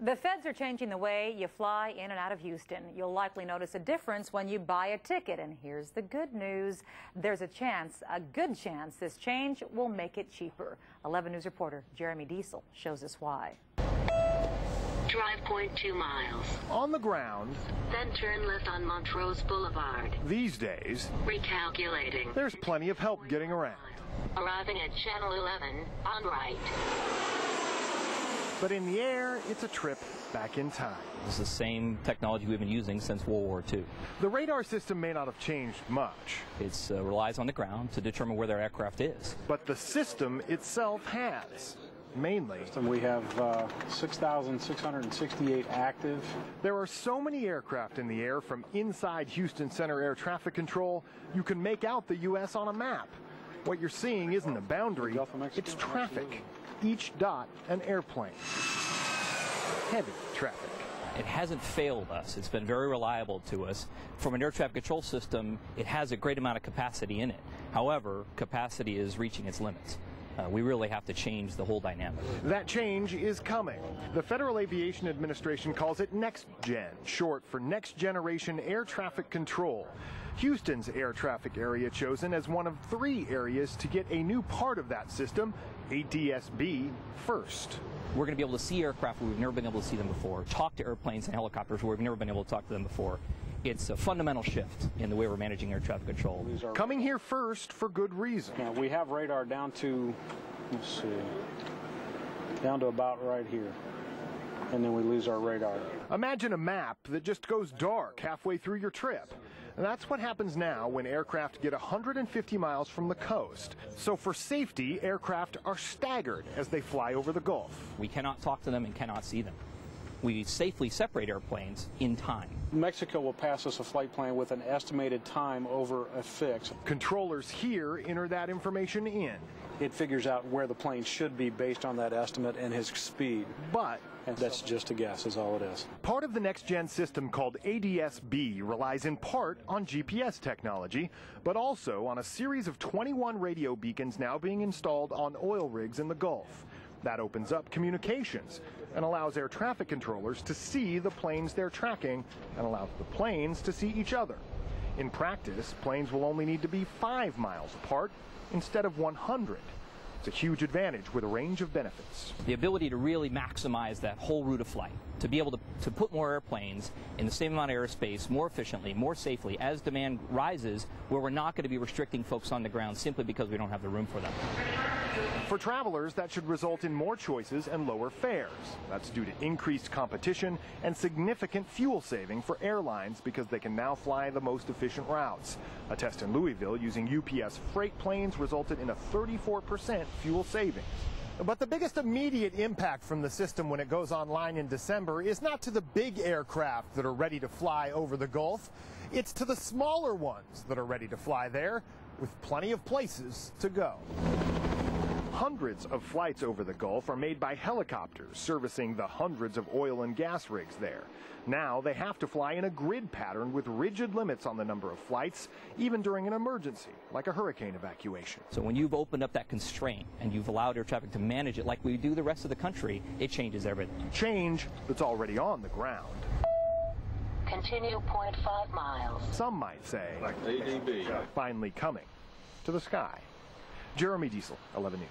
The feds are changing the way you fly in and out of Houston. You'll likely notice a difference when you buy a ticket. And here's the good news. There's a good chance, this change will make it cheaper. 11 News reporter Jeremy Diesel shows us why. Drive 0.2 miles. On the ground. Then turn left on Montrose Boulevard. These days, recalculating. There's plenty of help getting around. Arriving at Channel 11 on right. But in the air, it's a trip back in time. It's the same technology we've been using since World War II. The radar system may not have changed much. It relies on the ground to determine where their aircraft is. But the system itself has. Mainly. We have 6,668 active. There are so many aircraft in the air from inside Houston Center Air Traffic Control, you can make out the U.S. on a map. What you're seeing isn't a boundary, it's traffic. Each dot an airplane. Heavy traffic. It hasn't failed us. It's been very reliable to us. From an air traffic control system, it has a great amount of capacity in it. However, capacity is reaching its limits. We really have to change the whole dynamic. That change is coming. The Federal Aviation Administration calls it Next Gen, short for Next Generation Air Traffic Control. Houston's air traffic area chosen as one of 3 areas to get a new part of that system, ADSB, first. We're going to be able to see aircraft where we've never been able to see them before, talk to airplanes and helicopters where we've never been able to talk to them before. It's a fundamental shift in the way we're managing air traffic control. Coming here first for good reason. Now, we have radar down to, down to about right here. And then we lose our radar. Imagine a map that just goes dark halfway through your trip. And that's what happens now when aircraft get 150 miles from the coast. So for safety, aircraft are staggered as they fly over the Gulf. We cannot talk to them and cannot see them. We safely separate airplanes in time. Mexico will pass us a flight plan with an estimated time over a fix. Controllers here enter that information in. It figures out where the plane should be based on that estimate and his speed. And that's just a guess, is all it is. Part of the next-gen system called ADSB relies in part on GPS technology, but also on a series of 21 radio beacons now being installed on oil rigs in the Gulf. That opens up communications and allows air traffic controllers to see the planes they're tracking and allows the planes to see each other. In practice, planes will only need to be 5 miles apart instead of 100. It's a huge advantage with a range of benefits. The ability to really maximize that whole route of flight, to be able to put more airplanes in the same amount of airspace more efficiently, more safely, as demand rises, where we're not going to be restricting folks on the ground simply because we don't have the room for them. For travelers, that should result in more choices and lower fares. That's due to increased competition and significant fuel saving for airlines because they can now fly the most efficient routes. A test in Louisville using UPS freight planes resulted in a 34% fuel savings. But the biggest immediate impact from the system when it goes online in December is not to the big aircraft that are ready to fly over the Gulf. It's to the smaller ones that are ready to fly there with plenty of places to go. Hundreds of flights over the Gulf are made by helicopters servicing the hundreds of oil and gas rigs there. Now they have to fly in a grid pattern with rigid limits on the number of flights, even during an emergency, like a hurricane evacuation. So when you've opened up that constraint and you've allowed air traffic to manage it like we do the rest of the country, it changes everything. Change that's already on the ground. Continue 0.5 miles. Some might say, ADB. Finally coming to the sky. Jeremy Diesel, 11 News.